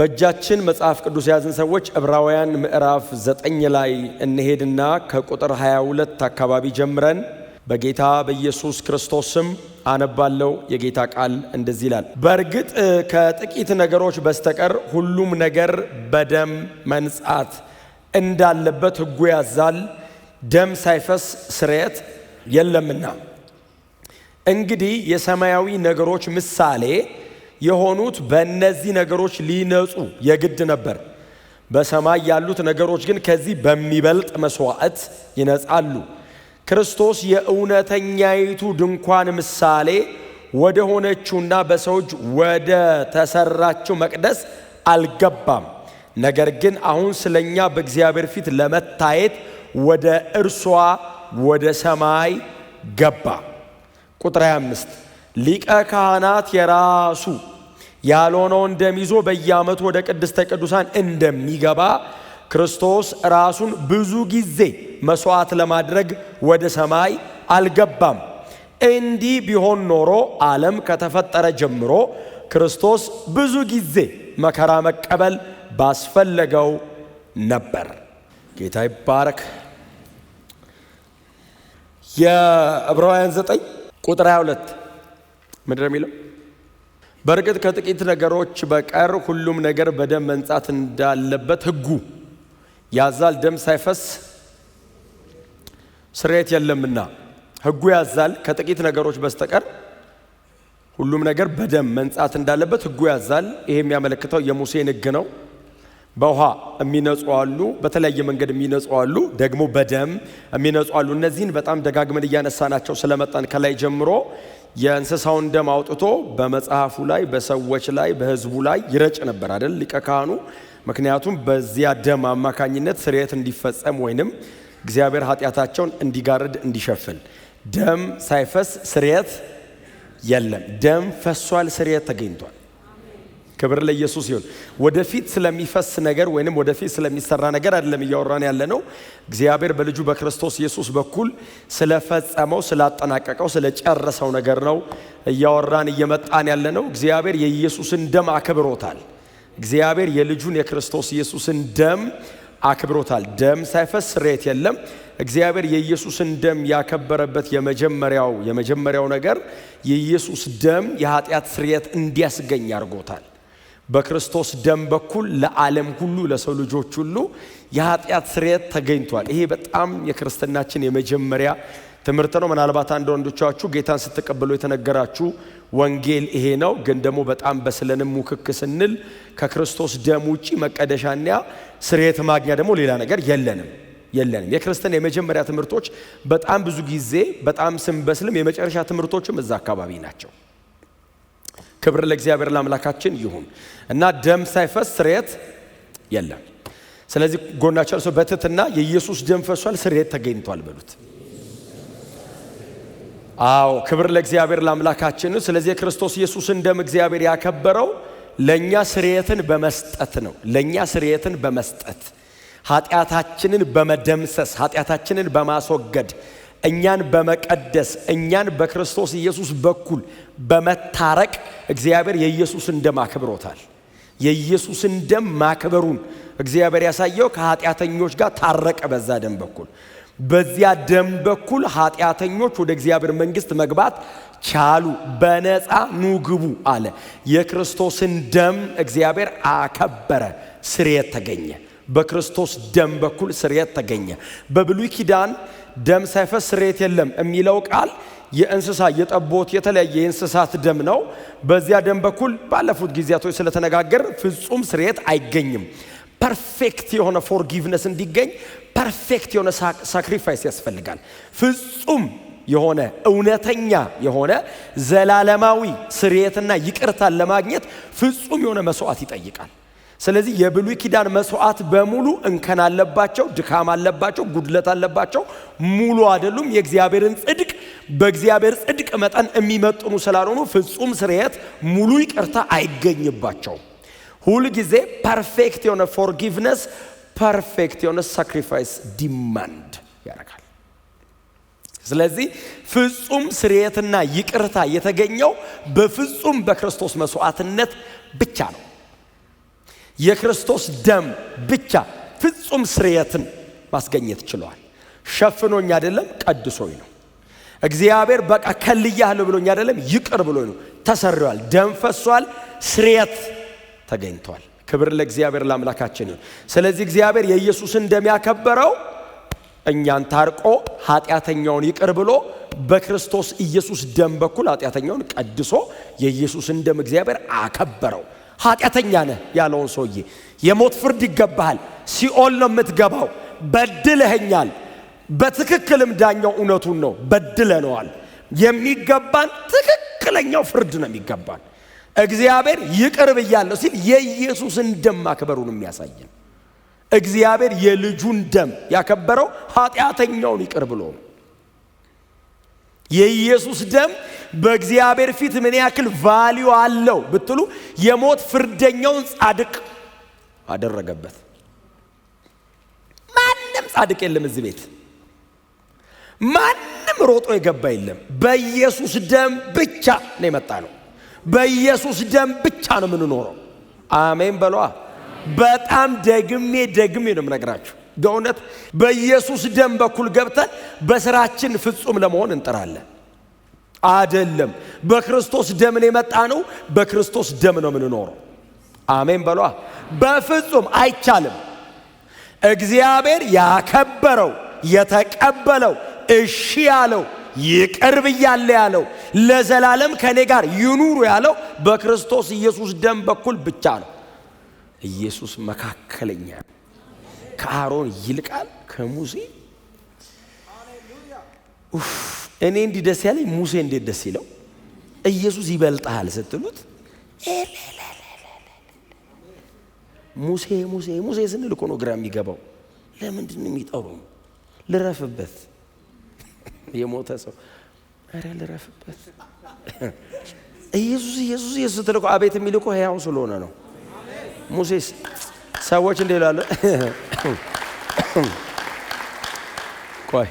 በእጃችን መጽሐፍ ቅዱስ ያዝን ሰዎች ዕብራውያን ምዕራፍ 9 ላይ እንሄድና ከቁጥር 22 አካባቢ ጀምረን በጌታ በኢየሱስ ክርስቶስ ስም አነባለሁ። የጌታ ቃል እንደዚህ ይላል። በእርግጥ ከጥቂት ነገሮች በስተቀር ሁሉም ነገር በደም መንጻት እንዳለበት ሕጉ ያዛል፣ ደም ሳይፈስ ስርየት የለምና። እንግዲህ የሰማያዊ ነገሮች ምሳሌ የሆኑት በእነዚህ ነገሮች ሊነጹ የግድ ነበር። በሰማይ ያሉት ነገሮች ግን ከዚህ በሚበልጥ መስዋዕት ይነጻሉ። ክርስቶስ የእውነተኛይቱ ድንኳን ምሳሌ ወደ ሆነችውና በሰው እጅ ወደ ተሰራችው መቅደስ አልገባም። ነገር ግን አሁን ስለኛ በእግዚአብሔር ፊት ለመታየት ወደ እርሷ ወደ ሰማይ ገባ። ቁጥር 25 ሊቀ ካህናት የራሱ ያልሆነውን ደም ይዞ በየዓመቱ ወደ ቅድስተ ቅዱሳን እንደሚገባ ክርስቶስ ራሱን ብዙ ጊዜ መስዋዕት ለማድረግ ወደ ሰማይ አልገባም። እንዲህ ቢሆን ኖሮ ዓለም ከተፈጠረ ጀምሮ ክርስቶስ ብዙ ጊዜ መከራ መቀበል ባስፈለገው ነበር። ጌታ ይባረክ። የዕብራውያን 9 ቁጥር 22 ምንድነው የሚለው? በእርግጥ ከጥቂት ነገሮች በቀር ሁሉም ነገር በደም መንጻት እንዳለበት ሕጉ ያዛል፣ ደም ሳይፈስ ስርየት የለምና። ሕጉ ያዛል፣ ከጥቂት ነገሮች በስተቀር ሁሉም ነገር በደም መንጻት እንዳለበት ሕጉ ያዛል። ይሄ የሚያመለክተው የሙሴን ሕግ ነው። በውሃ የሚነጹ አሉ፣ በተለያየ መንገድ የሚነጹ አሉ፣ ደግሞ በደም የሚነጹ አሉ። እነዚህን በጣም ደጋግመን እያነሳናቸው ስለመጣን ከላይ ጀምሮ የእንስሳውን ደም አውጥቶ በመጽሐፉ ላይ፣ በሰዎች ላይ፣ በሕዝቡ ላይ ይረጭ ነበር አይደል ሊቀ ካህኑ። ምክንያቱም በዚያ ደም አማካኝነት ስርየት እንዲፈጸም ወይንም እግዚአብሔር ኃጢአታቸውን እንዲጋርድ እንዲሸፍን። ደም ሳይፈስ ስርየት የለም። ደም ፈሷል፣ ስርየት ተገኝቷል። ክብር ለኢየሱስ ይሁን። ወደፊት ስለሚፈስ ነገር ወይንም ወደፊት ስለሚሰራ ነገር አይደለም እያወራን ያለ ነው። እግዚአብሔር በልጁ በክርስቶስ ኢየሱስ በኩል ስለፈጸመው፣ ስላጠናቀቀው፣ ስለጨረሰው ነገር ነው እያወራን እየመጣን ያለ ነው። እግዚአብሔር የኢየሱስን ደም አክብሮታል። እግዚአብሔር የልጁን የክርስቶስ ኢየሱስን ደም አክብሮታል። ደም ሳይፈስ ስርየት የለም። እግዚአብሔር የኢየሱስን ደም ያከበረበት የመጀመሪያው ነገር የኢየሱስ ደም የኃጢአት ስርየት እንዲያስገኝ አድርጎታል። በክርስቶስ ደም በኩል ለዓለም ሁሉ ለሰው ልጆች ሁሉ የኃጢአት ስርየት ተገኝቷል። ይሄ በጣም የክርስትናችን የመጀመሪያ ትምህርት ነው። ምናልባት አንዳንዶቻችሁ ጌታን ስትቀበሉ የተነገራችሁ ወንጌል ይሄ ነው። ግን ደግሞ በጣም በስለንም ሙክክ ስንል ከክርስቶስ ደም ውጪ መቀደሻና ስርየት ማግኛ ደግሞ ሌላ ነገር የለንም። የክርስትና የመጀመሪያ ትምህርቶች በጣም ብዙ ጊዜ በጣም ስንበስልም የመጨረሻ ትምህርቶችም እዛ አካባቢ ናቸው። ክብር ለእግዚአብሔር ለአምላካችን ይሁን እና ደም ሳይፈስ ስርየት የለም። ስለዚህ ጎናቸው ሰው በትህትና የኢየሱስ ደም ፈሷል፣ ስርየት ተገኝቷል በሉት። አዎ ክብር ለእግዚአብሔር ለአምላካችን። ስለዚህ የክርስቶስ ኢየሱስን ደም እግዚአብሔር ያከበረው ለኛ ስርየትን በመስጠት ነው። ለኛ ስርየትን በመስጠት ኃጢአታችንን በመደምሰስ ኃጢአታችንን በማስወገድ እኛን በመቀደስ እኛን በክርስቶስ ኢየሱስ በኩል በመታረቅ እግዚአብሔር የኢየሱስን ደም አክብሮታል። የኢየሱስን ደም ማክበሩን እግዚአብሔር ያሳየው ከኃጢአተኞች ጋር ታረቀ። በዛ ደም በኩል በዚያ ደም በኩል ኃጢአተኞች ወደ እግዚአብሔር መንግስት መግባት ቻሉ። በነፃ ኑ ግቡ አለ። የክርስቶስን ደም እግዚአብሔር አከበረ፣ ስርየት ተገኘ። በክርስቶስ ደም በኩል ስርየት ተገኘ። በብሉይ ኪዳን ደም ሳይፈስ ስርየት የለም የሚለው ቃል የእንስሳ የጠቦት የተለያየ የእንስሳት ደም ነው። በዚያ ደም በኩል ባለፉት ጊዜያቶች ስለተነጋገር ፍጹም ስርየት አይገኝም። ፐርፌክት የሆነ ፎርጊቭነስ እንዲገኝ ፐርፌክት የሆነ ሳክሪፋይስ ያስፈልጋል። ፍጹም የሆነ እውነተኛ የሆነ ዘላለማዊ ስርየትና ይቅርታን ለማግኘት ፍጹም የሆነ መስዋዕት ይጠይቃል። ስለዚህ የብሉይ ኪዳን መስዋዕት በሙሉ እንከን አለባቸው፣ ድካም አለባቸው፣ ጉድለት አለባቸው፣ ሙሉ አይደሉም። የእግዚአብሔርን ጽድቅ በእግዚአብሔር ጽድቅ መጠን የሚመጥኑ ስላልሆኑ ፍጹም ስርየት፣ ሙሉ ይቅርታ አይገኝባቸው። ሁሉ ጊዜ ፐርፌክት የሆነ ፎርጊቭነስ፣ ፐርፌክት የሆነ ሳክሪፋይስ ዲማንድ ያደርጋል። ስለዚህ ፍጹም ስርየትና ይቅርታ የተገኘው በፍጹም በክርስቶስ መስዋዕትነት ብቻ ነው። የክርስቶስ ደም ብቻ ፍጹም ስርየትን ማስገኘት ችሏል። ሸፍኖኝ አይደለም ቀድሶኝ ነው። እግዚአብሔር በቃ ከልያለሁ ብሎኝ አይደለም ይቅር ብሎኝ ነው። ተሰርቷል፣ ደም ፈሷል፣ ስርየት ተገኝቷል። ክብር ለእግዚአብሔር ለአምላካችን ይሁን። ስለዚህ እግዚአብሔር የኢየሱስን ደም ያከበረው እኛን ታርቆ ኃጢአተኛውን ይቅር ብሎ በክርስቶስ ኢየሱስ ደም በኩል ኃጢአተኛውን ቀድሶ የኢየሱስን ደም እግዚአብሔር አከበረው። ኃጢአተኛ ነህ ያለውን ሰውዬ የሞት ፍርድ ይገባሃል፣ ሲኦል ነው የምትገባው፣ በድለኸኛል። በትክክልም ዳኛው እውነቱን ነው፣ በድለነዋል። የሚገባን ትክክለኛው ፍርድ ነው የሚገባን። እግዚአብሔር ይቅር ብያለሁ ሲል የኢየሱስን ደም ማክበሩን የሚያሳየን። እግዚአብሔር የልጁን ደም ያከበረው ኃጢአተኛውን ይቅር ብሎ ነው። የኢየሱስ ደም በእግዚአብሔር ፊት ምን ያክል ቫልዩ አለው ብትሉ የሞት ፍርደኛውን ጻድቅ አደረገበት። ማንም ጻድቅ የለም እዚህ ቤት፣ ማንም ሮጦ የገባ የለም። በኢየሱስ ደም ብቻ ነው የመጣ ነው። በኢየሱስ ደም ብቻ ነው የምንኖረው። አሜን በሏ። በጣም ደግሜ ነው የምነግራችሁ። በእውነት በኢየሱስ ደም በኩል ገብተን በስራችን ፍጹም ለመሆን እንጥራለን አይደለም። በክርስቶስ ደም ነው የመጣ ነው። በክርስቶስ ደም ነው የምንኖረው። አሜን በሏ። በፍጹም አይቻልም። እግዚአብሔር ያከበረው የተቀበለው እሺ ያለው ይቅር ብያለሁ ያለው ለዘላለም ከኔ ጋር ይኑሩ ያለው በክርስቶስ ኢየሱስ ደም በኩል ብቻ ነው። ኢየሱስ መካከለኛ ከአሮን ይልቃል ከሙሴ። እኔ እንዲህ ደስ ያለኝ ሙሴ እንዴት ደስ ይለው። ኢየሱስ ይበልጣል ስትሉት ሙሴ ሙሴ ሙሴ ስንል እኮ ነው ግራ የሚገባው። ለምንድን ነው የሚጠሩ? ልረፍበት የሞተ ሰው አረ ልረፍበት። ኢየሱስ ኢየሱስ ኢየሱስ ስትል እኮ አቤት የሚል እኮ ሕያው ስለሆነ ነው። ሙሴስ ሰዎች እንደ ይላሉ ቆይ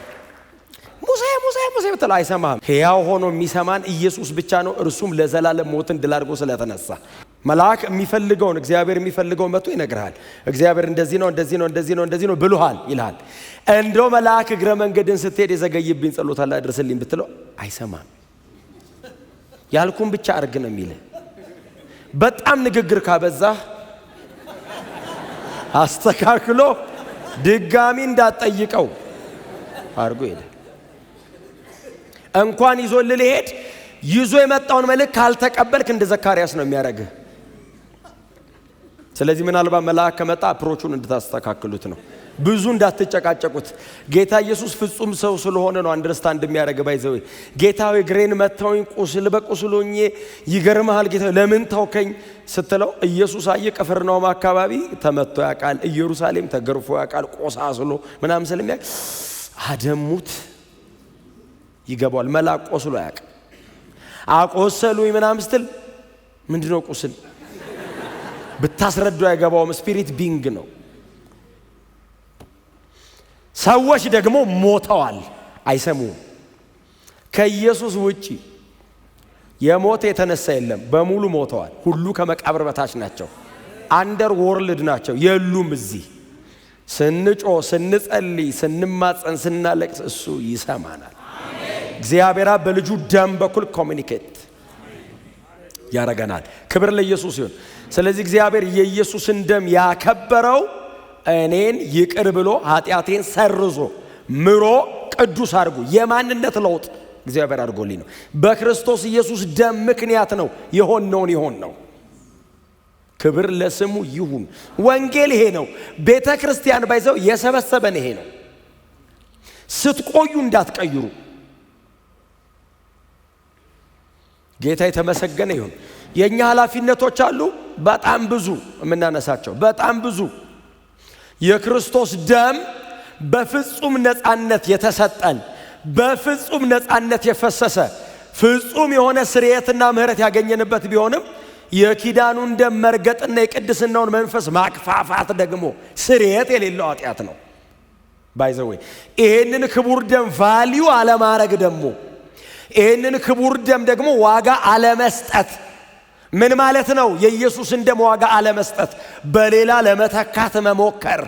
ሙሴ ሙሴ ሙሴ ብትለው አይሰማህም። ሕያው ሆኖ የሚሰማን ኢየሱስ ብቻ ነው። እርሱም ለዘላለም ሞትን ድል አድርጎ ስለተነሳ መልአክ የሚፈልገውን እግዚአብሔር የሚፈልገውን መጥቶ ይነግርሃል። እግዚአብሔር እንደዚህ ነው እንደዚህ ነው እንደዚህ ነው እንደዚህ ነው ብሎሃል ይልሃል። እንደው መልአክ እግረ መንገድን ስትሄድ የዘገይብኝ ጸሎት አለ አድርስልኝ ብትለው አይሰማም። ያልኩን ብቻ አርግ ነው የሚልህ። በጣም ንግግር ካበዛህ አስተካክሎ ድጋሚ እንዳትጠይቀው አርጎ ይላል። እንኳን ይዞልህ ሊሄድ ይዞ የመጣውን መልእክት ካልተቀበልክ እንደ ዘካርያስ ነው የሚያደርግህ። ስለዚህ ምናልባት መልአክ ከመጣ አፕሮቹን እንድታስተካክሉት ነው፣ ብዙ እንዳትጨቃጨቁት። ጌታ ኢየሱስ ፍጹም ሰው ስለሆነ ነው አንደርስታንድ የሚያደርግ። ባይዘው ጌታዊ እግሬን መተውኝ ቁስል በቁስሎኜ ይገርምሃል ጌታ ለምን ተውከኝ ስትለው ኢየሱስ አየ ቅፍርናሆም አካባቢ ተመቶ ያውቃል፣ ኢየሩሳሌም ተገርፎ ያውቃል፣ ቆሳስሎ ምናምን ስለሚያውቅ አደሙት ይገባዋል። መልአክ ቆስሎ ያውቃል። አቆሰሉኝ ምናምን ስትል ምንድነው ቁስል ብታስረዳው አይገባውም። ስፒሪት ቢንግ ነው። ሰዎች ደግሞ ሞተዋል አይሰሙም። ከኢየሱስ ውጪ የሞተ የተነሳ የለም። በሙሉ ሞተዋል። ሁሉ ከመቃብር በታች ናቸው። አንደር ወርልድ ናቸው፣ የሉም እዚህ። ስንጮ ስንጸልይ ስንማጸን ስናለቅስ እሱ ይሰማናል። እግዚአብሔር በልጁ ደም በኩል ኮሚኒኬት ያረጋናል። ክብር ለኢየሱስ ይሁን። ስለዚህ እግዚአብሔር የኢየሱስን ደም ያከበረው እኔን ይቅር ብሎ ኃጢአቴን ሰርዞ ምሮ ቅዱስ አድርጎ የማንነት ለውጥ እግዚአብሔር አድርጎልኝ ነው። በክርስቶስ ኢየሱስ ደም ምክንያት ነው የሆነውን ነው። ክብር ለስሙ ይሁን። ወንጌል ይሄ ነው። ቤተ ክርስቲያን ባይዘው የሰበሰበን ይሄ ነው። ስትቆዩ እንዳትቀይሩ። ጌታ የተመሰገነ ይሁን። የኛ ኃላፊነቶች አሉ በጣም ብዙ የምናነሳቸው በጣም ብዙ። የክርስቶስ ደም በፍጹም ነፃነት የተሰጠን በፍጹም ነፃነት የፈሰሰ ፍጹም የሆነ ስርየትና ምህረት ያገኘንበት ቢሆንም የኪዳኑን ደም መርገጥና የቅድስናውን መንፈስ ማክፋፋት ደግሞ ስርየት የሌለው ኃጢአት ነው። ባይዘው ይሄንን ክቡር ደም ቫልዩ አለማረግ ደግሞ ይሄንን ክቡር ደም ደግሞ ዋጋ አለመስጠት ምን ማለት ነው? የኢየሱስን ደም ዋጋ አለመስጠት፣ በሌላ ለመተካት መሞከር።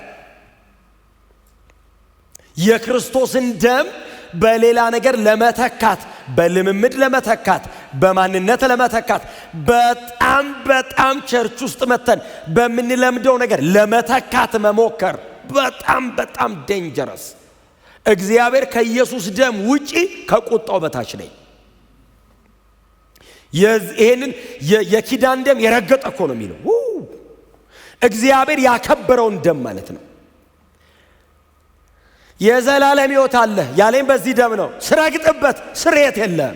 የክርስቶስን ደም በሌላ ነገር ለመተካት፣ በልምምድ ለመተካት፣ በማንነት ለመተካት፣ በጣም ቸርች ውስጥ መተን በምንለምደው ነገር ለመተካት መሞከር በጣም ዴንጀረስ። እግዚአብሔር ከኢየሱስ ደም ውጪ ከቁጣው በታች ነኝ። ይሄንን የኪዳን ደም የረገጠ እኮ ነው የሚለው። እግዚአብሔር ያከበረውን ደም ማለት ነው። የዘላለም ሕይወት አለ ያለኝ በዚህ ደም ነው። ስረግጥበት ስርየት የለም።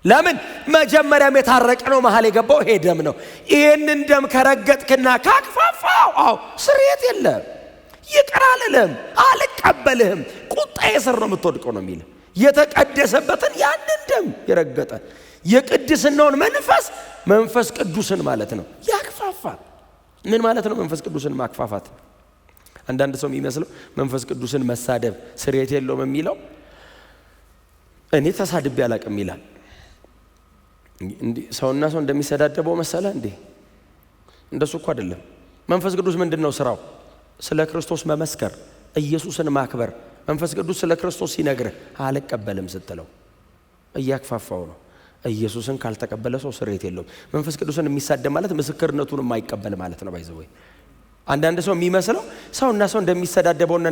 ለምን? መጀመሪያም የታረቀ ነው፣ መሃል የገባው ይሄ ደም ነው። ይሄንን ደም ከረገጥክና ካክፋፋው ስርየት የለም። ይቅር አልልም፣ አልቀበልህም፣ ቁጣዬ ስር ነው የምትወድቀው ነው የሚለው። የተቀደሰበትን ያንን ደም የረገጠ የቅድስናውን መንፈስ ቅዱስን ማለት ነው ያክፋፋል። ምን ማለት ነው መንፈስ ቅዱስን ማክፋፋት? አንዳንድ ሰው የሚመስለው መንፈስ ቅዱስን መሳደብ ስርየት የለውም የሚለው እኔ ተሳድቤ አላቅም ይላል። እንዴ ሰውና ሰው እንደሚሰዳደበው መሰለ እንዴ? እንደሱ እኮ አይደለም። መንፈስ ቅዱስ ምንድነው ስራው? ስለ ክርስቶስ መመስከር፣ ኢየሱስን ማክበር። መንፈስ ቅዱስ ስለ ክርስቶስ ሲነግርህ አልቀበልም ስትለው እያክፋፋው ነው። ኢየሱስን ካልተቀበለ ሰው ስርየት የለውም። መንፈስ ቅዱስን የሚሳደብ ማለት ምስክርነቱን የማይቀበል ማለት ነው። ባይዘወይ አንዳንድ ሰው የሚመስለው ሰውና ሰው እንደሚሰዳደበውና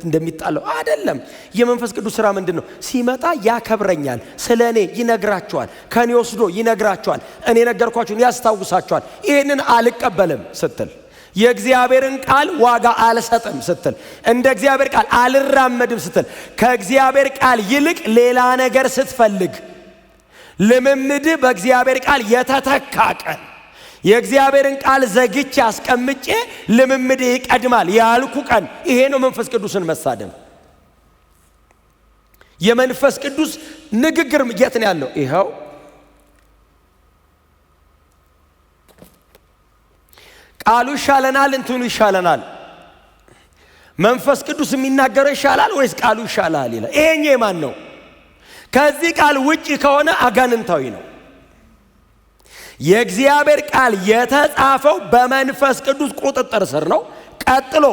እንደሚጣለው አይደለም። የመንፈስ ቅዱስ ስራ ምንድነው? ሲመጣ ያከብረኛል፣ ስለኔ ይነግራቸዋል፣ ከኔ ወስዶ ይነግራቸዋል፣ እኔ ነገርኳችሁን ያስታውሳቸዋል። ይሄንን አልቀበልም ስትል፣ የእግዚአብሔርን ቃል ዋጋ አልሰጥም ስትል፣ እንደ እግዚአብሔር ቃል አልራመድም ስትል፣ ከእግዚአብሔር ቃል ይልቅ ሌላ ነገር ስትፈልግ፣ ልምምድ በእግዚአብሔር ቃል የተተካ ቀን፣ የእግዚአብሔርን ቃል ዘግቼ አስቀምጬ ልምምድ ይቀድማል ያልኩ ቀን፣ ይሄ ነው መንፈስ ቅዱስን መሳደብ። የመንፈስ ቅዱስ ንግግር የት ነው ያለው? ይኸው ቃሉ ይሻለናል፣ እንትኑ ይሻለናል። መንፈስ ቅዱስ የሚናገረው ይሻላል ወይስ ቃሉ ይሻላል ይላል። ይሄኛው የማን ነው? ከዚህ ቃል ውጪ ከሆነ አጋንንታዊ ነው። የእግዚአብሔር ቃል የተጻፈው በመንፈስ ቅዱስ ቁጥጥር ስር ነው። ቀጥሎ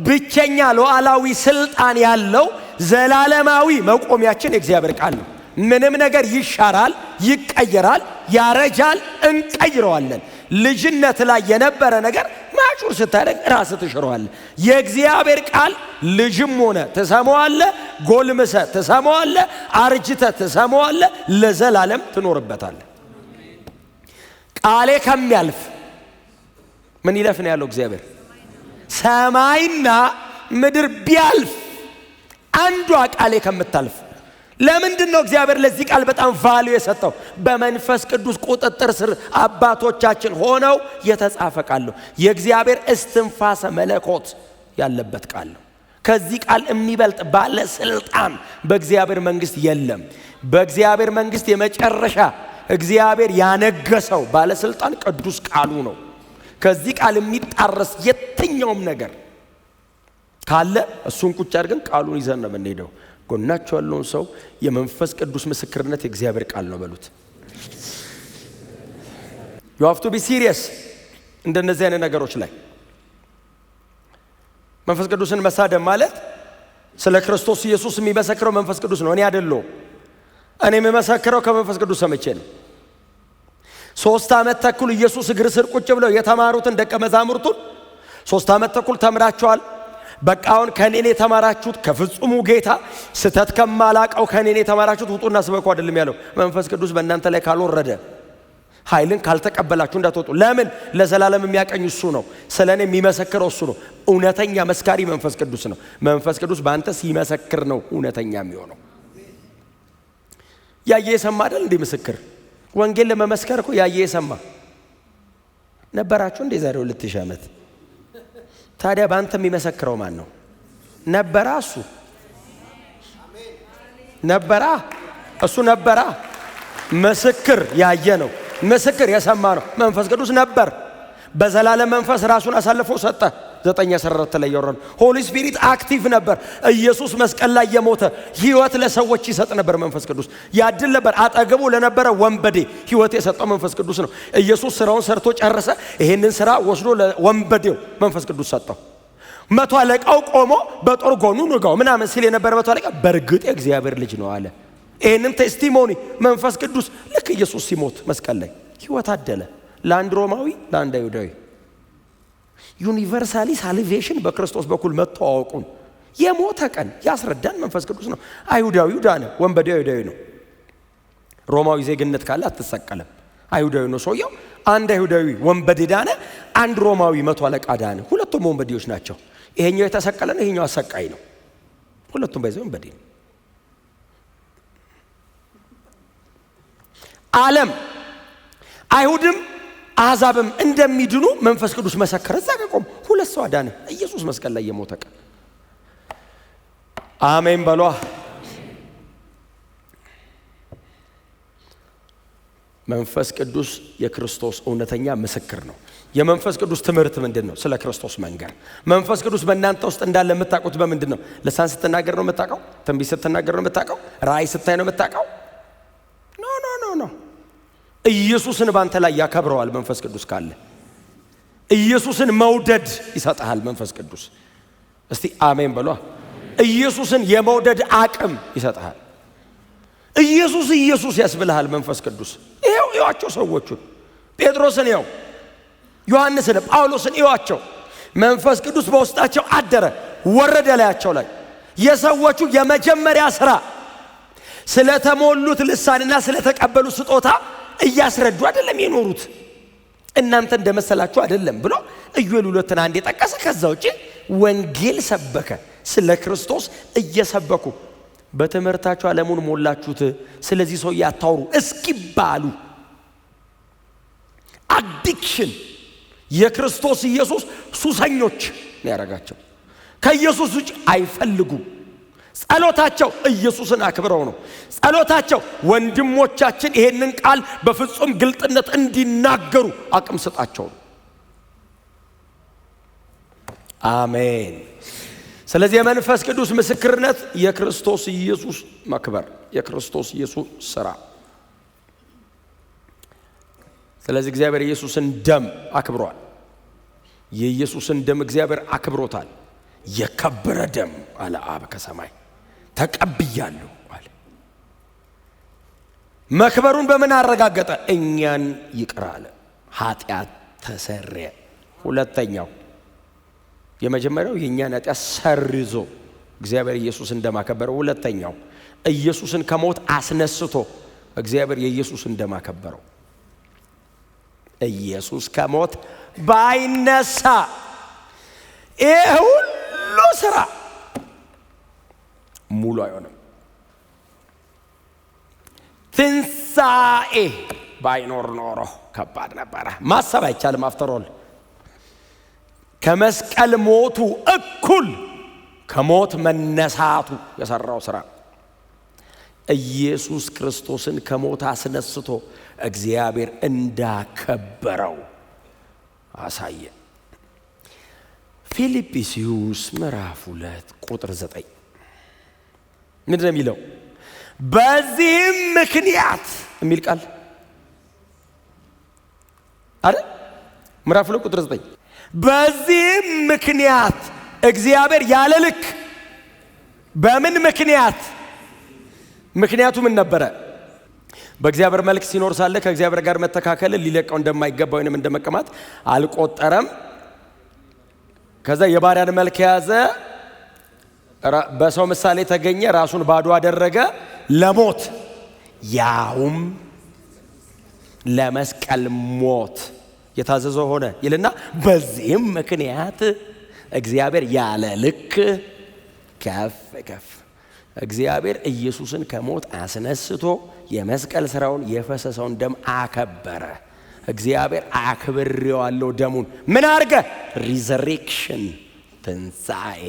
ብቸኛ ሉዓላዊ ስልጣን ያለው ዘላለማዊ መቆሚያችን የእግዚአብሔር ቃል ነው። ምንም ነገር ይሻራል፣ ይቀየራል፣ ያረጃል፣ እንቀይረዋለን። ልጅነት ላይ የነበረ ነገር ማቹር ስታደርግ ራስ ትሽረዋለህ። የእግዚአብሔር ቃል ልጅም ሆነ ትሰማዋለህ፣ ጎልምሰ ትሰማዋለህ፣ አርጅተ ትሰማዋለህ፣ ለዘላለም ትኖርበታለህ። ቃሌ ከሚያልፍ ምን ይለፍ ነው ያለው እግዚአብሔር? ሰማይና ምድር ቢያልፍ አንዷ ቃሌ ከምታልፍ። ለምንድን ነው እግዚአብሔር ለዚህ ቃል በጣም ቫልዩ የሰጠው? በመንፈስ ቅዱስ ቁጥጥር ስር አባቶቻችን ሆነው የተጻፈ ቃል ነው። የእግዚአብሔር እስትንፋሰ መለኮት ያለበት ቃል ነው። ከዚህ ቃል የሚበልጥ ባለ ስልጣን በእግዚአብሔር መንግስት የለም። በእግዚአብሔር መንግስት የመጨረሻ እግዚአብሔር ያነገሰው ባለስልጣን ቅዱስ ቃሉ ነው። ከዚህ ቃል የሚጣረስ የትኛውም ነገር ካለ እሱን ቁጭ አድርገን ቃሉን ይዘን ነው የምንሄደው። ጎናቸው ያለውን ሰው የመንፈስ ቅዱስ ምስክርነት የእግዚአብሔር ቃል ነው በሉት። you have to be serious እንደነዚህ አይነት ነገሮች ላይ። መንፈስ ቅዱስን መሳደብ ማለት ስለ ክርስቶስ ኢየሱስ የሚመሰክረው መንፈስ ቅዱስ ነው፣ እኔ አይደለሁም። እኔ የምመሰክረው ከመንፈስ ቅዱስ ሰምቼ ነው። 3 ዓመት ተኩል ኢየሱስ እግር ስር ቁጭ ብለው የተማሩትን ደቀ መዛሙርቱን 3 ዓመት ተኩል ተምራቸዋል። በቃውን ከኔን የተማራችሁት ከፍጹሙ ጌታ ስተት ከማላቀው ከኔን የተማራችሁት ውጡና ስበኩ አይደለም ያለው። መንፈስ ቅዱስ በእናንተ ላይ ካልወረደ ኃይልን ካልተቀበላችሁ እንዳትወጡ። ለምን? ለዘላለም የሚያቀኝ እሱ ነው። ስለኔ የሚመሰክረው እሱ ነው። እውነተኛ መስካሪ መንፈስ ቅዱስ ነው። መንፈስ ቅዱስ በአንተ ሲመሰክር ነው እውነተኛ የሚሆነው። ያየ የሰማ አይደል እንዴ ምስክር? ወንጌል ለመመስከር እኮ ያየ የሰማ ነበራችሁ እንዴ ዛሬ 2000 ዓመት? ታዲያ በአንተ የሚመሰክረው ማን ነው? ነበራ እሱ ነበራ እሱ ነበራ። ምስክር ያየ ነው፣ ምስክር የሰማ ነው። መንፈስ ቅዱስ ነበር። በዘላለም መንፈስ ራሱን አሳልፎ ሰጠ። 9:14 ላይ ያወራን ሆሊ ስፒሪት አክቲቭ ነበር። ኢየሱስ መስቀል ላይ የሞተ ሕይወት ለሰዎች ይሰጥ ነበር። መንፈስ ቅዱስ ያድል ነበር። አጠገቡ ለነበረ ወንበዴ ሕይወት የሰጠው መንፈስ ቅዱስ ነው። ኢየሱስ ስራውን ሰርቶ ጨረሰ። ይሄንን ስራ ወስዶ ለወንበዴው መንፈስ ቅዱስ ሰጠው። መቶ አለቃው ቆሞ በጦር ጎኑ ንጋው ምናምን ሲል የነበረ መቶ አለቃ በእርግጥ የእግዚአብሔር ልጅ ነው አለ። ይሄንን ቴስቲሞኒ መንፈስ ቅዱስ ልክ ኢየሱስ ሲሞት መስቀል ላይ ሕይወት አደለ ለአንድ ሮማዊ ለአንድ አይሁዳዊ። ዩኒቨርሳሊ ሳልቬሽን በክርስቶስ በኩል መተዋወቁን የሞተ ቀን ያስረዳን መንፈስ ቅዱስ ነው። አይሁዳዊው ዳነ፣ ወንበዴው አይሁዳዊ ነው። ሮማዊ ዜግነት ካለ አትሰቀለም። አይሁዳዊ ነው ሰውየው። አንድ አይሁዳዊ ወንበዴ ዳነ፣ አንድ ሮማዊ መቶ አለቃ ዳነ። ሁለቱም ወንበዴዎች ናቸው። ይሄኛው የተሰቀለ ነው፣ ይሄኛው አሰቃይ ነው። ሁለቱም ባይዘው ወንበዴ ነው። ዓለም አይሁድም አሕዛብም እንደሚድኑ መንፈስ ቅዱስ መሰከረ። እዛ ጋር ቆም ሁለት ሰው አዳነ። ኢየሱስ መስቀል ላይ የሞተ ቀን። አሜን በሏ። መንፈስ ቅዱስ የክርስቶስ እውነተኛ ምስክር ነው። የመንፈስ ቅዱስ ትምህርት ምንድን ነው? ስለ ክርስቶስ መንገር። መንፈስ ቅዱስ በእናንተ ውስጥ እንዳለ የምታውቁት በምንድን ነው? ልሳን ስትናገር ነው የምታውቀው? ትንቢት ስትናገር ነው የምታውቀው? ራእይ ስታይ ነው የምታውቀው? ኖ ኢየሱስን ባንተ ላይ ያከብረዋል። መንፈስ ቅዱስ ካለ ኢየሱስን መውደድ ይሰጣል መንፈስ ቅዱስ። እስቲ አሜን በሏ። ኢየሱስን የመውደድ አቅም ይሰጣል። ኢየሱስ ኢየሱስ ያስብልሃል መንፈስ ቅዱስ። ይዋቸው ሰዎቹን ጴጥሮስን ይው፣ ዮሐንስን፣ ጳውሎስን ይዋቸው። መንፈስ ቅዱስ በውስጣቸው አደረ፣ ወረደ ላያቸው ላይ። የሰዎቹ የመጀመሪያ ስራ ስለተሞሉት ልሳንና ስለተቀበሉት ስጦታ እያስረዱ አይደለም የኖሩት። እናንተ እንደመሰላችሁ አይደለም ብሎ ኢዩኤል 2:1 የጠቀሰ። ከዛ ውጪ ወንጌል ሰበከ። ስለ ክርስቶስ እየሰበኩ በትምህርታችሁ ዓለሙን ሞላችሁት፣ ስለዚህ ሰው ያታውሩ እስኪባሉ አዲክሽን የክርስቶስ ኢየሱስ ሱሰኞች ነው ያደረጋቸው። ከኢየሱስ ውጭ አይፈልጉም። ጸሎታቸው ኢየሱስን አክብረው ነው። ጸሎታቸው ወንድሞቻችን ይሄንን ቃል በፍጹም ግልጥነት እንዲናገሩ አቅም ስጣቸው ነው። አሜን። ስለዚህ የመንፈስ ቅዱስ ምስክርነት የክርስቶስ ኢየሱስ መክበር፣ የክርስቶስ ኢየሱስ ስራ። ስለዚህ እግዚአብሔር ኢየሱስን ደም አክብሯል። የኢየሱስን ደም እግዚአብሔር አክብሮታል። የከበረ ደም አለ አብ ከሰማይ ተቀብያለሁ አለ። መክበሩን በምን አረጋገጠ? እኛን ይቅር አለ፣ ኃጢአት ተሰረየ። ሁለተኛው የመጀመሪያው የእኛን ኃጢአት ሰርዞ እግዚአብሔር ኢየሱስን እንደማከበረው፣ ሁለተኛው ኢየሱስን ከሞት አስነስቶ እግዚአብሔር የኢየሱስን እንደማከበረው። ኢየሱስ ከሞት ባይነሳ ይሄ ሁሉ ስራ ሙሉ አይሆንም። ትንሣኤ ባይኖር ኖሮ ከባድ ነበረ። ማሰብ አይቻልም። አፍተሮል ከመስቀል ሞቱ እኩል ከሞት መነሳቱ የሰራው ስራ ኢየሱስ ክርስቶስን ከሞት አስነስቶ እግዚአብሔር እንዳከበረው አሳየ። ፊልጵስዩስ ምዕራፍ 2:9 ምንድን ነው የሚለው? በዚህም ምክንያት የሚል ቃል አይደል? ምዕራፍ 2:9 በዚህም ምክንያት እግዚአብሔር ያለ ልክ። በምን ምክንያት? ምክንያቱ ምን ነበረ? በእግዚአብሔር መልክ ሲኖር ሳለ ከእግዚአብሔር ጋር መተካከልን ሊለቀው እንደማይገባ ወይንም እንደመቀማት አልቆጠረም። ከዛ የባሪያን መልክ ያዘ፣ በሰው ምሳሌ ተገኘ፣ ራሱን ባዶ አደረገ፣ ለሞት ያውም ለመስቀል ሞት የታዘዘ ሆነ ይልና በዚህም ምክንያት እግዚአብሔር ያለ ልክ ከፍ ከፍ። እግዚአብሔር ኢየሱስን ከሞት አስነስቶ የመስቀል ስራውን የፈሰሰውን ደም አከበረ። እግዚአብሔር አክብሬዋለሁ ደሙን። ምን አርገ? ሪዘሬክሽን፣ ትንሣኤ።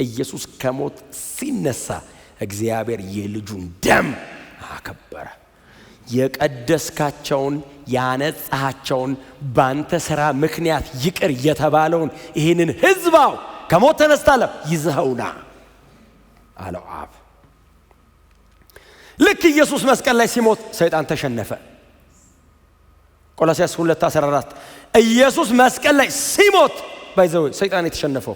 ኢየሱስ ከሞት ሲነሳ እግዚአብሔር የልጁን ደም አከበረ። የቀደስካቸውን ያነጻሃቸውን ባንተ ሥራ ምክንያት ይቅር የተባለውን ይህንን ሕዝባው ከሞት ተነስታለ ይዘኸውና አለው አብ። ልክ ኢየሱስ መስቀል ላይ ሲሞት ሰይጣን ተሸነፈ። ቆላስይስ 2:14 ኢየሱስ መስቀል ላይ ሲሞት ባይዘው ሰይጣን የተሸነፈው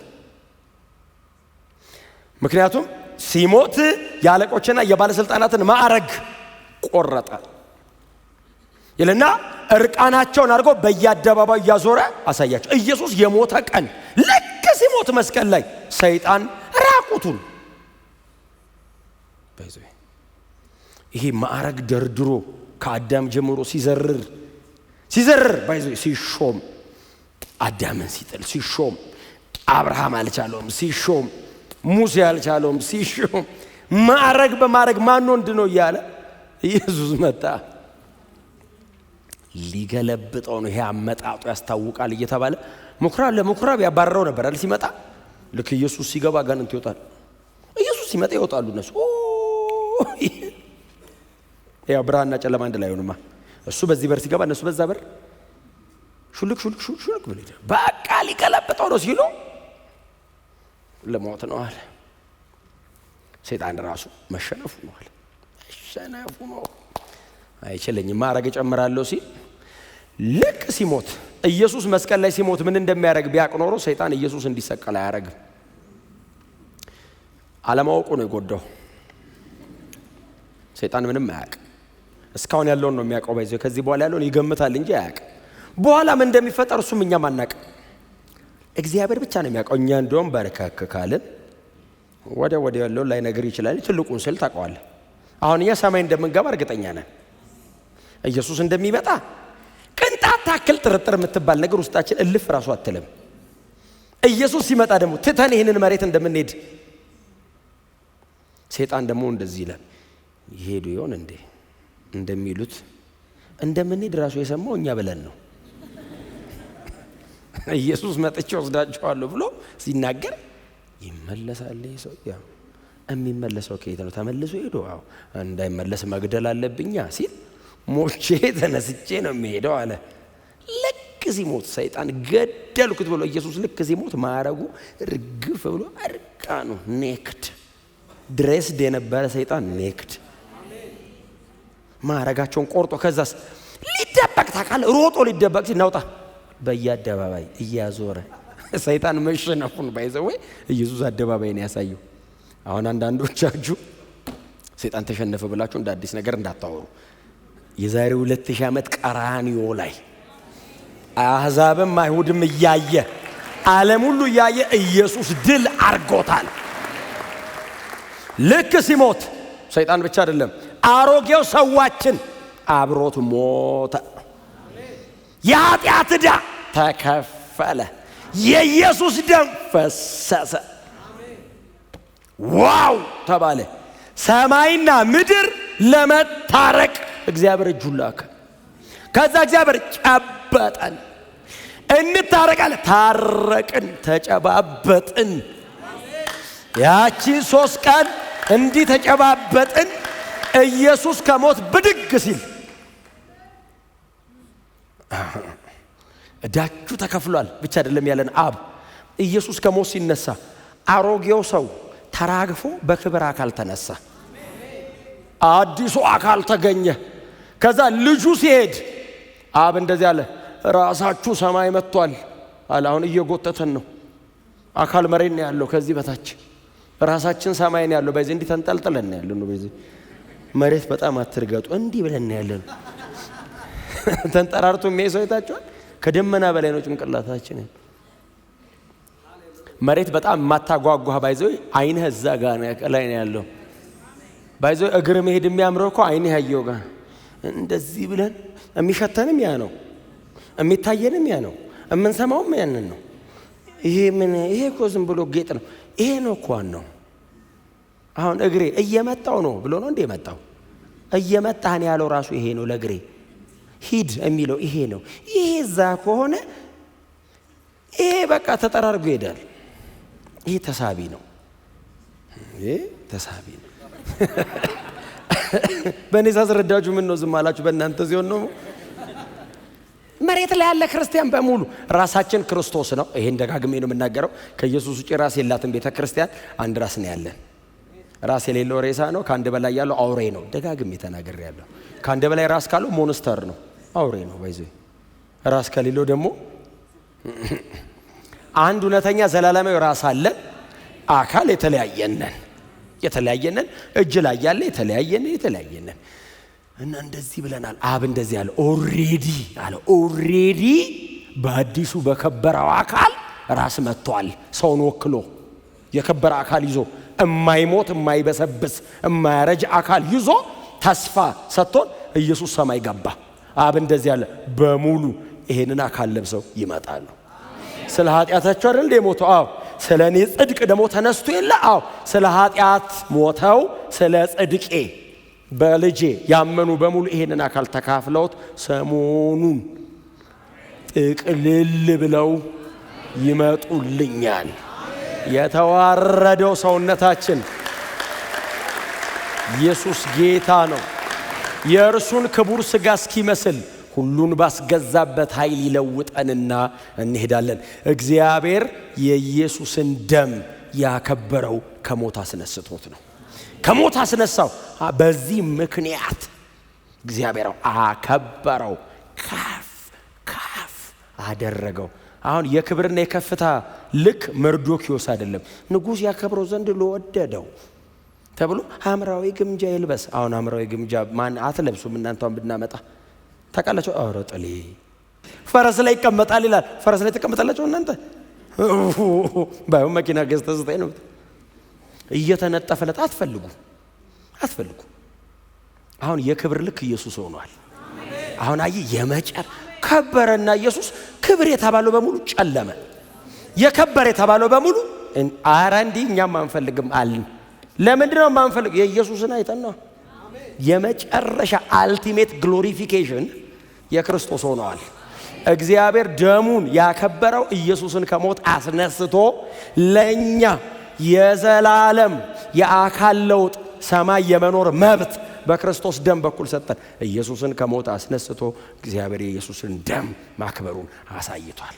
ምክንያቱም ሲሞት ያለቆችና የባለስልጣናትን ማዕረግ ቆረጠ ይልና እርቃናቸውን አድርጎ በየአደባባዩ ያዞረ አሳያቸው። ኢየሱስ የሞተ ቀን ልክ ሲሞት መስቀል ላይ ሰይጣን ራቁቱን ባይዘው ይሄ ማዕረግ ደርድሮ ከአዳም ጀምሮ ሲዘርር ባይዘው ሲሾም አዳምን ሲጥል ሲሾም አብርሃም አልቻለውም ሲሾም ሙሴ አልቻለውም ሲሾም ማዕረግ በማዕረግ ማን ወንድ ነው እያለ ኢየሱስ መጣ። ሊገለብጠው ነው። ይሄ አመጣጡ ያስታውቃል እየተባለ ምኩራብ ለምኩራብ ያባረረው ነበር አይደል? ሲመጣ ልክ ኢየሱስ ሲገባ ጋንንት ይወጣል። ኢየሱስ ሲመጣ ይወጣሉ እነሱ። ያው ብርሃንና ጨለማ አንድ ላይ ሆነማ። እሱ በዚህ በር ሲገባ እነሱ በዛ በር ሹልክ ብሎ በቃ ሊገለብጠው ነው ሲሉ ለሞት ነው አለ። ሰይጣን ራሱ መሸነፉ ነው አለ። መሸነፉ ነው አይችልኝም ማረግ ጨምራለሁ ሲል ልክ ሲሞት ኢየሱስ መስቀል ላይ ሲሞት ምን እንደሚያደርግ ቢያውቅ ኖሮ ሰይጣን ኢየሱስ እንዲሰቀል አያረግም። አለማወቁ ነው የጎዳው። ሰይጣን ምንም አያውቅ። እስካሁን ያለውን ነው የሚያውቀው። ባይዘው ከዚህ በኋላ ያለውን ይገምታል እንጂ አያውቅ። በኋላ ምን እንደሚፈጠር እሱም እኛም አናውቅ። እግዚአብሔር ብቻ ነው የሚያውቀው። እኛ እንደውም በረከክ ካልን ወደ ያለውን ላይ ነገር ይችላል። ትልቁን ስል ታውቀዋለህ። አሁን እኛ ሰማይ እንደምንገባ እርግጠኛ ነን። ኢየሱስ እንደሚመጣ ቅንጣት ታክል ጥርጥር የምትባል ነገር ውስጣችን እልፍ ራሱ አትልም። ኢየሱስ ሲመጣ ደግሞ ትተን ይህንን መሬት እንደምንሄድ ሰይጣን ደግሞ እንደዚህ ይላል። ይሄዱ ይሆን እንዴ እንደሚሉት እንደምንሄድ ራሱ የሰማው እኛ ብለን ነው። ኢየሱስ መጥቼ ወስዳቸዋለሁ ብሎ ሲናገር ይመለሳል። ሰው ያው የሚመለሰው ከየት ነው? ተመልሶ ሄዶ እንዳይመለስ መግደል አለብኛ ሲል ሞቼ ተነስቼ ነው የሚሄደው አለ። ልክ ሲሞት ሰይጣን ገደልኩት ብሎ ኢየሱስ ልክ ሲሞት ማረጉ ርግፍ ብሎ አርቃኑ ኔክድ ድሬስድ የነበረ ሰይጣን ኔክድ ማረጋቸውን ቆርጦ ከዛስ ሊደበቅ ታቃለ ሮጦ ሊደበቅ ሲናውጣ በየአደባባይ እያዞረ ሰይጣን መሸነፉን ባይዘው ኢየሱስ አደባባይ ነው ያሳየው። አሁን አንዳንዶቻችሁ ሰይጣን ተሸነፈ ብላችሁ እንደ አዲስ ነገር እንዳታወሩ። የዛሬ 2000 ዓመት ቀራንዮ ላይ አሕዛብም አይሁድም እያየ ዓለም ሁሉ እያየ ኢየሱስ ድል አርጎታል። ልክ ሲሞት ሰይጣን ብቻ አይደለም አሮጌው ሰዋችን አብሮት ሞተ። የኃጢአት ዕዳ ተከፈለ። የኢየሱስ ደም ፈሰሰ። ዋው ተባለ። ሰማይና ምድር ለመታረቅ እግዚአብሔር እጁን ላከ። ከዛ እግዚአብሔር ጨበጠን። እንታረቃለን። ታረቅን፣ ተጨባበጥን። ያቺ 3 ቀን እንዲህ ተጨባበጥን። ኢየሱስ ከሞት ብድግ ሲል እዳችሁ ተከፍሏል ብቻ አይደለም ያለን አብ። ኢየሱስ ከሞት ሲነሳ አሮጌው ሰው ተራግፎ በክብር አካል ተነሳ። አዲሱ አካል ተገኘ። ከዛ ልጁ ሲሄድ አብ እንደዚህ አለ፣ ራሳችሁ ሰማይ መጥቷል አለ። አሁን እየጎተተን ነው። አካል መሬት ነው ያለው፣ ከዚህ በታች ራሳችን ሰማይ ነው ያለው። በዚህ እንዲህ ተንጠልጥለን ነው ያለው። በዚህ መሬት በጣም አትርገጡ፣ እንዲህ ብለን ነው ያለው። ተንጠራርቶ የሚያይሰው ይታችኋል። ከደመና በላይ ነው ጭንቅላታችን። መሬት በጣም ማታጓጓ ባይዘው አይንህ እዛ ጋር ላይ ነው ያለው። ባይዘው እግር መሄድ የሚያምረው እኮ አይንህ ያየው ጋር እንደዚህ ብለን የሚሸተንም ያ ነው፣ የሚታየንም ያ ነው፣ የምንሰማውም ያንን ነው። ይሄ እኮ ዝም ብሎ ጌጥ ነው። ይሄ ነው እኮ ነው። አሁን እግሬ እየመጣው ነው ብሎ ነው እንደ የመጣው እየመጣን ያለው ራሱ ይሄ ነው። ለእግሬ ሂድ የሚለው ይሄ ነው። ይሄ እዛ ከሆነ ይሄ በቃ ተጠራርጎ ይሄዳል። ይሄ ተሳቢ ነው። ይሄ ተሳቢ ነው። በእኔ ሳስረዳችሁ ምን ነው ዝም አላችሁ? በእናንተ ሲሆን ነው። መሬት ላይ ያለ ክርስቲያን በሙሉ ራሳችን ክርስቶስ ነው። ይሄን ደጋግሜ ነው የምናገረው። ከኢየሱስ ውጪ ራስ የላትም ቤተ ክርስቲያን። አንድ ራስ ነው ያለን። ራስ የሌለው ሬሳ ነው። ከአንድ በላይ ያለው አውሬ ነው። ደጋግሜ ተናግሬያለሁ። ከአንድ በላይ ራስ ካለው ሞንስተር ነው፣ አውሬ ነው። ባይዘ ራስ ከሌለው ደግሞ አንድ እውነተኛ ዘላለማዊ ራስ አለን። አካል የተለያየነን እጅ ላይ ያለ የተለያየነን እና እንደዚህ ብለናል። አብ እንደዚህ ያለ ኦሬዲ በአዲሱ በከበረው አካል ራስ መጥቷል። ሰውን ወክሎ የከበረ አካል ይዞ የማይሞት የማይበሰብስ የማያረጅ አካል ይዞ ተስፋ ሰጥቶን ኢየሱስ ሰማይ ገባ። አብ እንደዚህ ያለ በሙሉ ይሄንን አካል ለብሰው ይመጣሉ። ስለ ኃጢአታቸው አይደል የሞተው? አዎ። ስለ እኔ ጽድቅ ደግሞ ተነስቶ የለ? አዎ። ስለ ኃጢአት ሞተው ስለ ጽድቄ በልጄ ያመኑ በሙሉ ይሄንን አካል ተካፍለውት ሰሞኑን ጥቅልል ብለው ይመጡልኛል። የተዋረደው ሰውነታችን ኢየሱስ ጌታ ነው። የእርሱን ክቡር ሥጋ እስኪመስል ሁሉን ባስገዛበት ኃይል ይለውጠንና እንሄዳለን። እግዚአብሔር የኢየሱስን ደም ያከበረው ከሞት አስነስቶት ነው። ከሞት አስነሳው። በዚህ ምክንያት እግዚአብሔር አከበረው፣ ከፍ አደረገው። አሁን የክብርና የከፍታ ልክ መርዶክዮስ አይደለም። ንጉሥ ያከብረው ዘንድ ለወደደው ተብሎ ሐምራዊ ግምጃ ይልበስ። አሁን ሐምራዊ ግምጃ ማን አትለብሱም እናንተን ብናመጣ ታውቃላችሁ? ኧረ ጥሌ ፈረስ ላይ ይቀመጣል ይላል። ፈረስ ላይ ተቀመጣላችሁ እናንተ? ባይሆን መኪና ገዝተህ ስጠኝ ነው። እየተነጠፈለት አትፈልጉ። አሁን የክብር ልክ ኢየሱስ ሆኗል። አሁን ከበረና ኢየሱስ ክብር የተባለው በሙሉ ጨለመ። የከበረ የተባለው በሙሉ ኧረ እንዲህ እኛም አንፈልግም አልን። ለምንድን ነው የማንፈልግ? የኢየሱስን አይተን ነው። የመጨረሻ አልቲሜት ግሎሪፊኬሽን የክርስቶስ ሆነዋል። እግዚአብሔር ደሙን ያከበረው ኢየሱስን ከሞት አስነስቶ ለኛ የዘላለም የአካል ለውጥ ሰማይ የመኖር መብት በክርስቶስ ደም በኩል ሰጠን። ኢየሱስን ከሞት አስነስቶ እግዚአብሔር የኢየሱስን ደም ማክበሩን አሳይቷል።